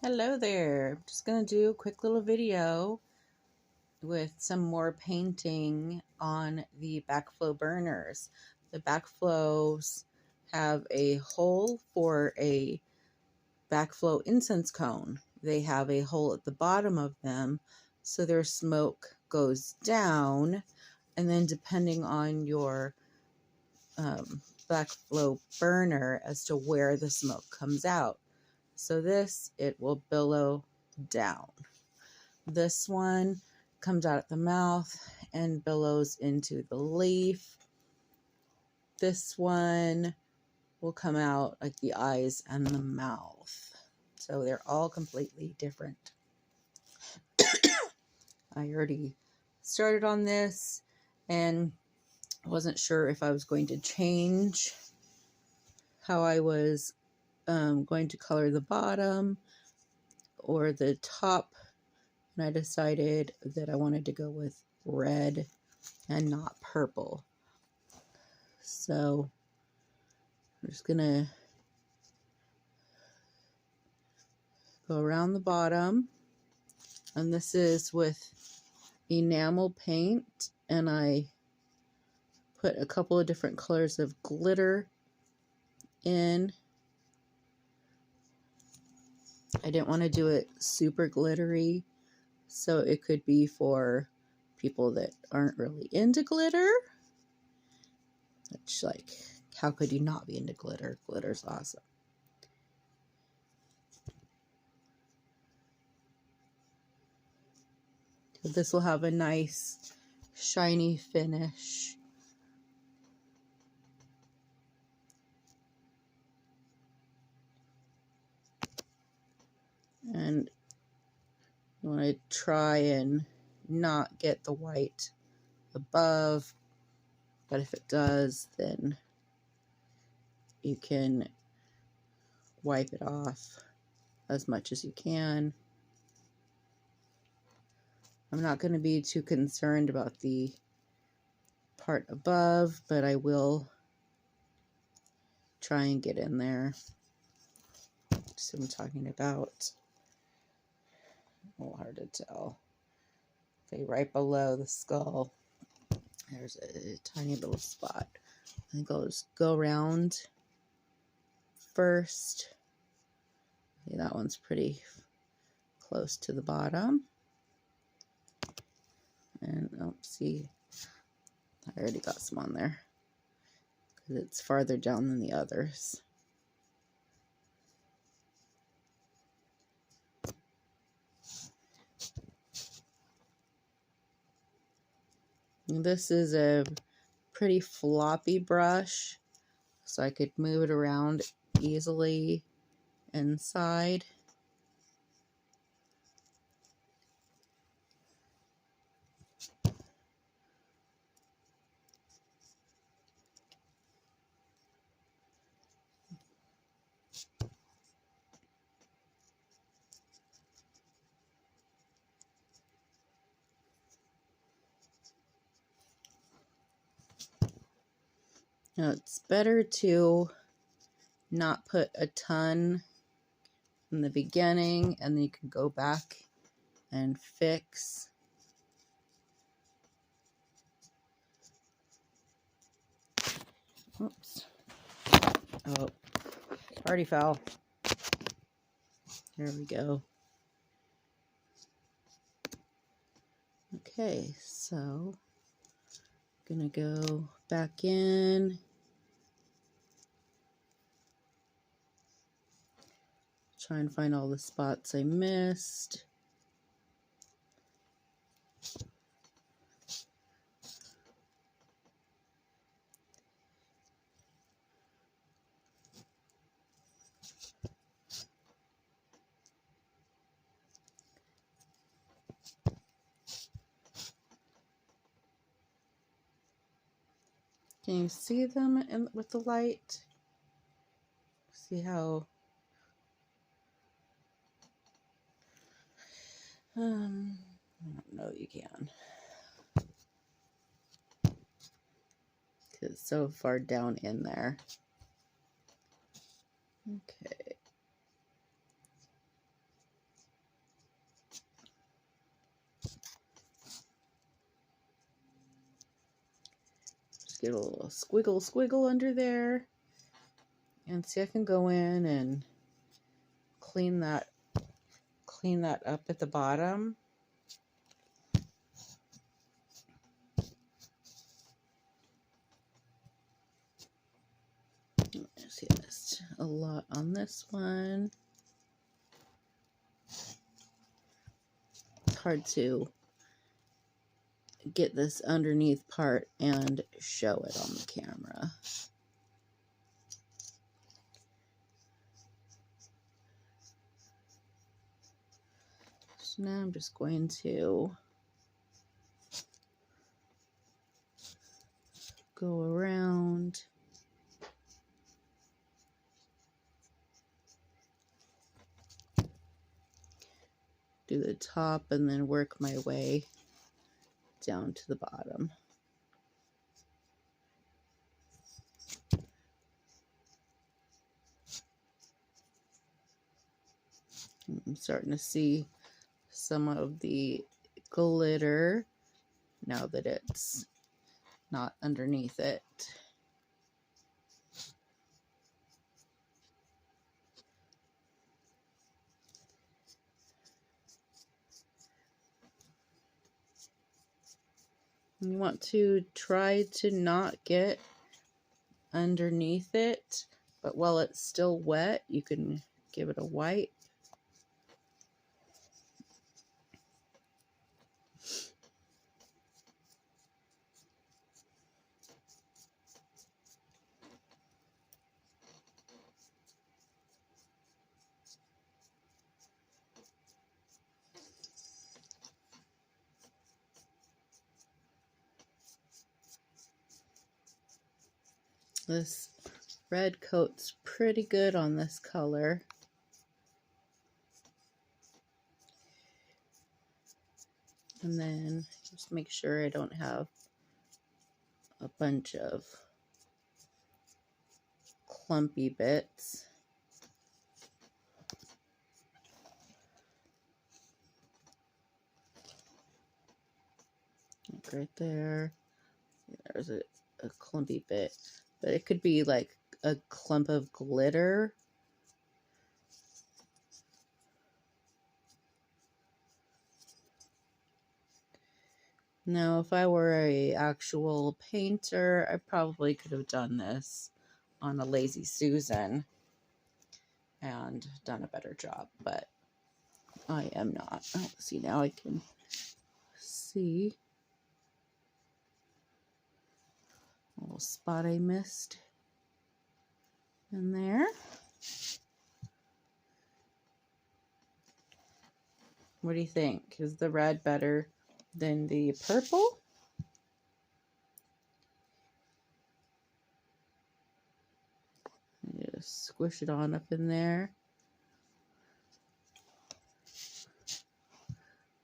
Hello there. I'm just going to do a quick little video with some more painting on the backflow burners. The backflows have a hole for a backflow incense cone. They have a hole at the bottom of them so their smoke goes down, and then depending on your backflow burner as to where the smoke comes out. So this, it will billow down. This one comes out at the mouth and billows into the leaf. This one will come out like the eyes and the mouth. So they're all completely different. I already started on this and wasn't sure if I was going to change how I was going to color the bottom or the top, and I decided that I wanted to go with red and not purple. So I'm just gonna go around the bottom, and this is with enamel paint, and I put a couple of different colors of glitter in. I didn't want to do it super glittery, so it could be for people that aren't really into glitter. Which, like, how could you not be into glitter? Glitter's awesome. So this will have a nice shiny finish. And you want to try and not get the white above, but if it does, then you can wipe it off as much as you can. I'm not going to be too concerned about the part above, but I will try and get in there. So I'm talking about, a little hard to tell. Okay, right below the skull, there's a tiny little spot. I think I'll just go around first. Okay, that one's pretty close to the bottom. And see, I already got some on there because it's farther down than the others. And this is a pretty floppy brush, so I could move it around easily inside. Now it's better to not put a ton in the beginning, and then you can go back and fix. Oops. Oh, already fell. There we go. Okay, so I'm gonna go back in. Try and find all the spots I missed. Can you see them with the light? See how I don't know, you can, because it's so far down in there. Okay. get a little squiggle under there. And see, I can go in and clean that up at the bottom. See, that's a lot on this one. It's hard to get this underneath part and show it on the camera. So now I'm just going to go around. Do the top and then work my way down to the bottom. I'm starting to see some of the glitter now that it's not underneath it. You want to try to not get underneath it, but while it's still wet, you can give it a wipe. This red coat's pretty good on this color. And then just make sure I don't have a bunch of clumpy bits. Like right there. There's a clumpy bit. But it could be like a clump of glitter. Now, if I were an actual painter, I probably could have done this on a Lazy Susan and done a better job, but I am not. Oh, see, now I can see a little spot I missed in there. What do you think? Is the red better than the purple? Just squish it on up in there.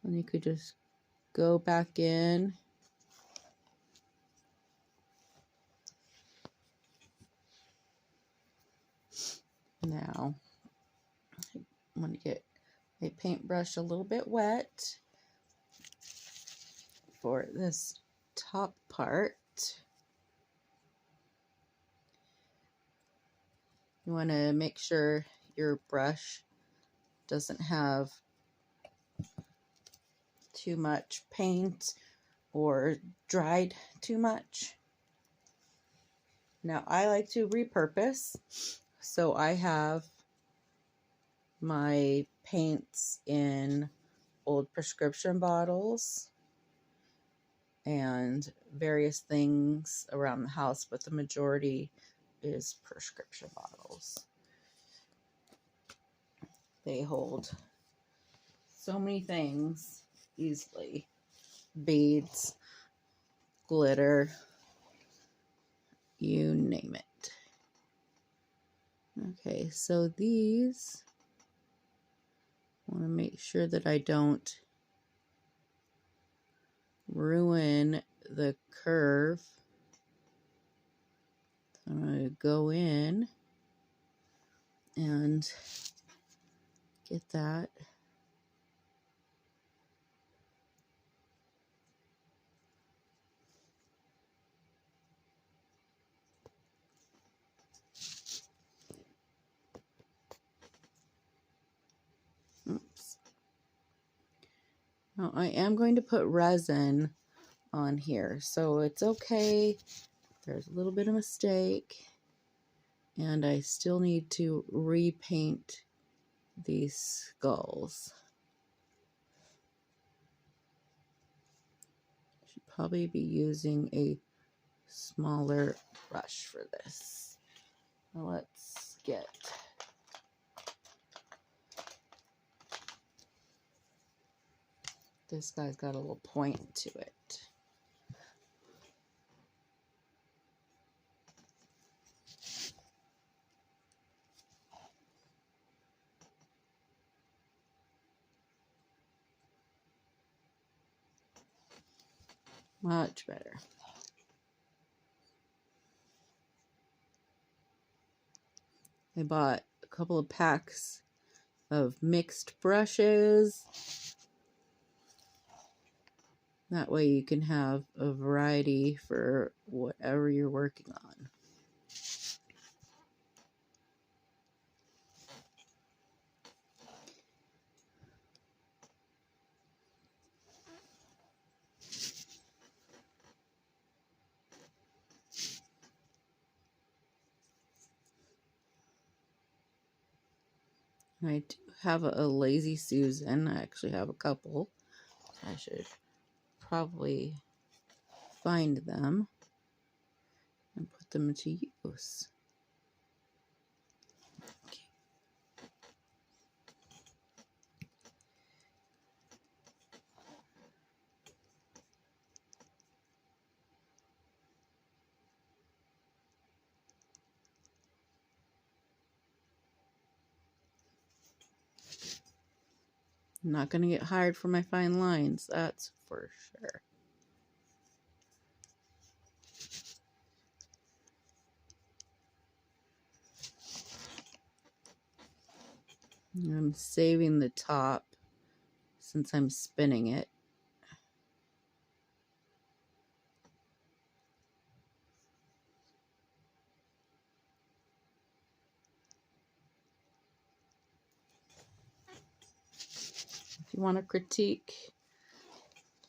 And you could just go back in. Now, I want to get my paintbrush a little bit wet for this top part. You want to make sure your brush doesn't have too much paint or dried too much. Now, I like to repurpose, so I have my paints in old prescription bottles and various things around the house, but the majority is prescription bottles. They hold so many things easily. Beads, glitter, you name it. Okay, so these, I want to make sure that I don't ruin the curve. I'm going to go in and get that. Now I am going to put resin on here, so it's okay. There's a little bit of mistake, and I still need to repaint these skulls. Should probably be using a smaller brush for this. Now let's get this guy's got a little point to it. Much better. I bought a couple of packs of mixed brushes. That way you can have a variety for whatever you're working on. I do have a Lazy Susan. I actually have a couple. I should probably find them and put them to use. Okay. I'm not going to get hired for my fine lines, that's for sure. I'm saving the top since I'm spinning it. If you want to critique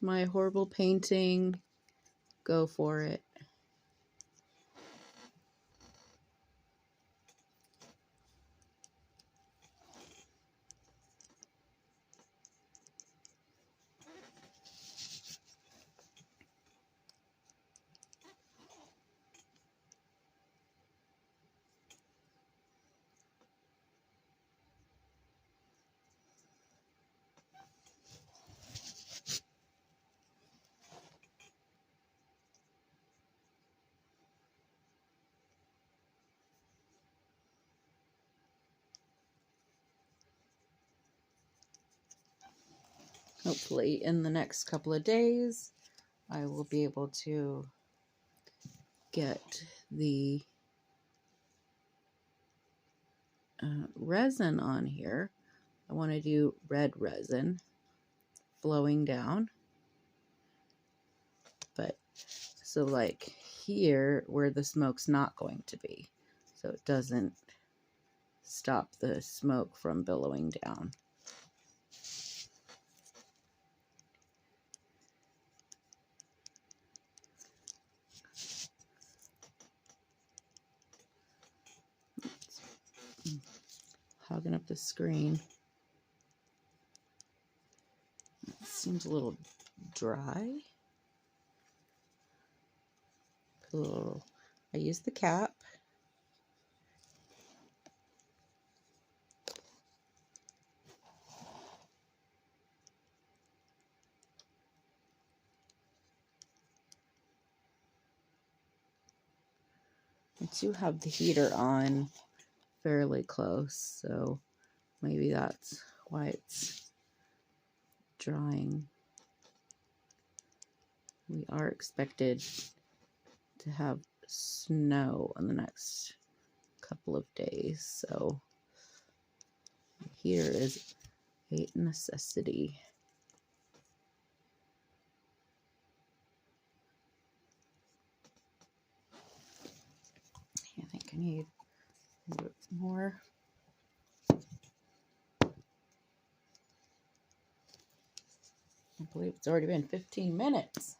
my horrible painting, go for it. Hopefully in the next couple of days, I will be able to get the resin on here. I want to do red resin flowing down. But so like here where the smoke's not going to be, so it doesn't stop the smoke from billowing down. Hogging up the screen. It seems a little dry. Cool. I use the cap. I do have the heater on fairly close, so maybe that's why it's drying. We are expected to have snow in the next couple of days, so the heater is a necessity. I think I need a little bit more. I believe it's already been 15 minutes.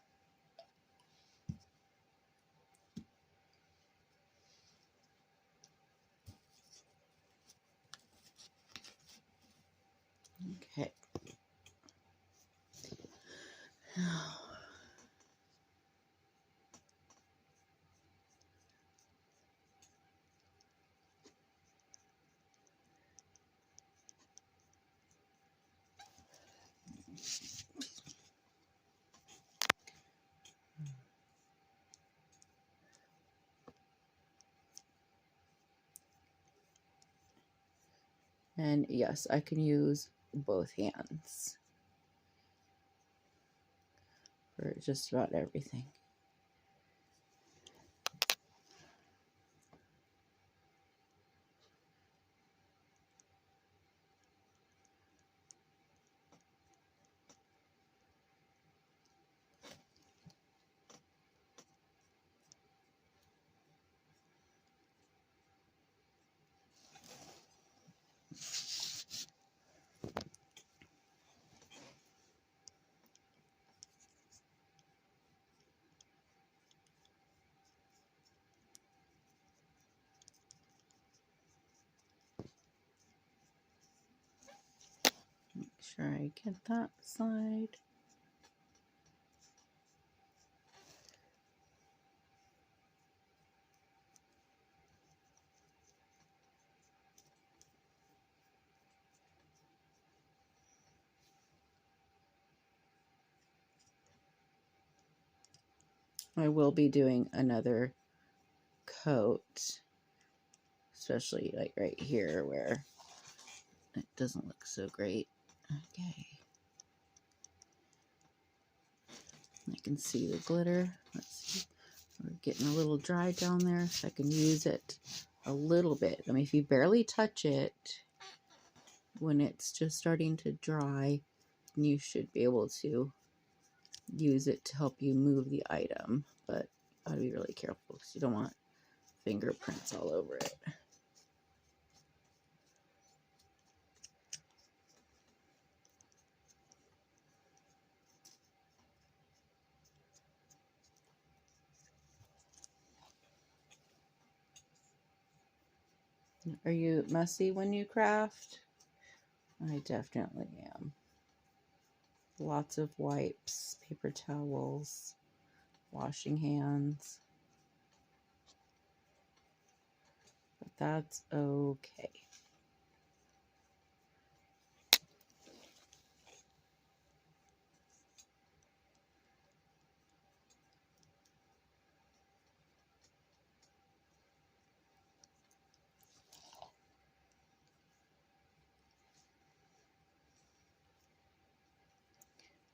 Okay. And yes, I can use both hands for just about everything. Make sure I get that side. I will be doing another coat, especially like right here where it doesn't look so great. Okay. I can see the glitter. Let's see. We're getting a little dry down there, so I can use it a little bit. I mean, if you barely touch it when it's just starting to dry, you should be able to use it to help you move the item, but you gotta be really careful because you don't want fingerprints all over it. Are you messy when you craft? I definitely am. Lots of wipes, paper towels, washing hands. But that's okay.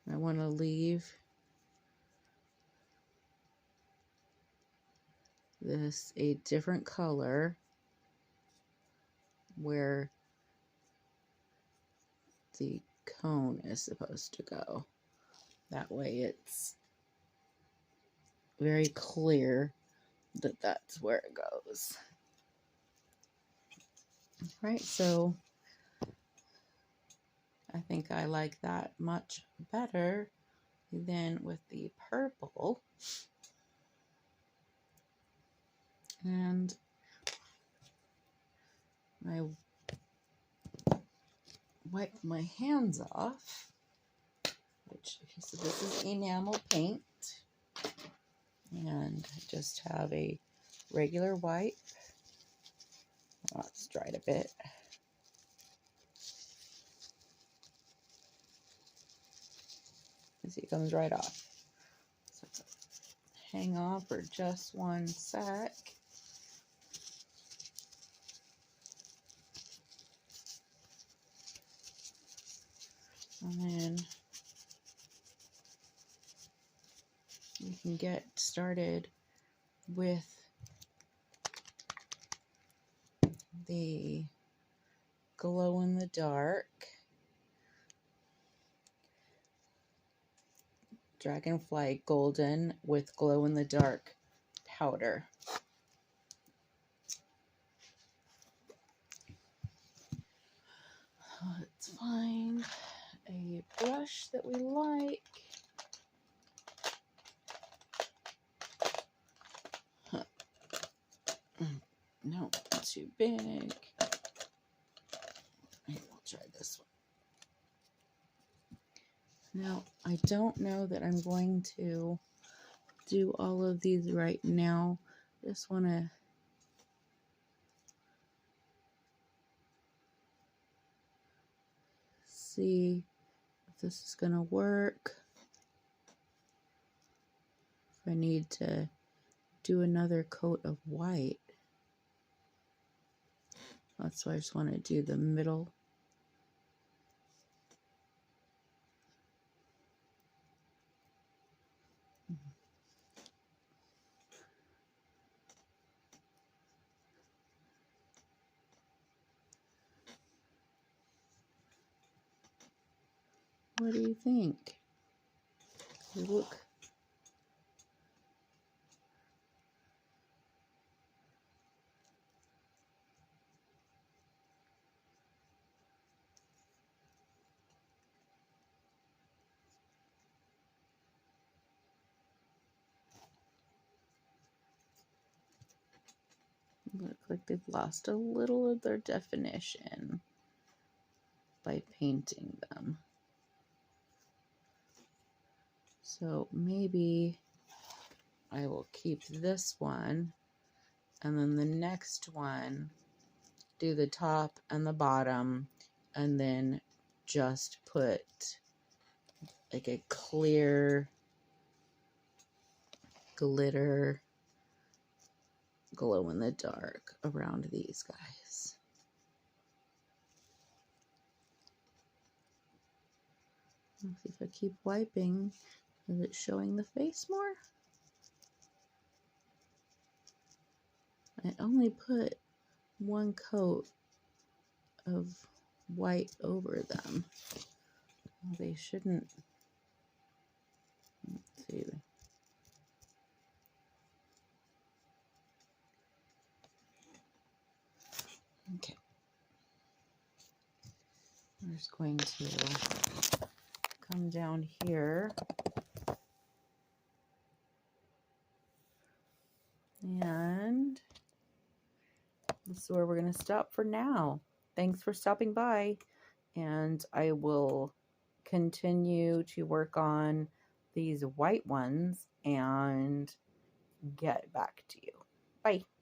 I want to leave this a different color where the cone is supposed to go. That way it's very clear that that's where it goes. Right, so I think I like that much better than with the purple. And I wipe my hands off, which, so this is enamel paint, and I just have a regular wipe. Oh, it's dried a bit. See, it comes right off. So hang on for just one sec. And then we can get started with the glow in the dark Dragonfly Golden with glow in the dark powder. Let's find a brush that we like. too big. We'll try this one. Now, I don't know that I'm going to do all of these right now. Just want to see if this is going to work. If I need to do another coat of white. That's why I just want to do the middle. What do you think? Look. Look like they've lost a little of their definition by painting them. So maybe I will keep this one, and then the next one, do the top and the bottom, and then just put like a clear glitter glow in the dark around these guys. Let's see if I keep wiping. Is it showing the face more? I only put one coat of white over them. Well, they shouldn't. Let's see. Okay. I'm just going to come down here and this is where we're going to stop for now. Thanks for stopping by, and I will continue to work on these white ones and get back to you. Bye.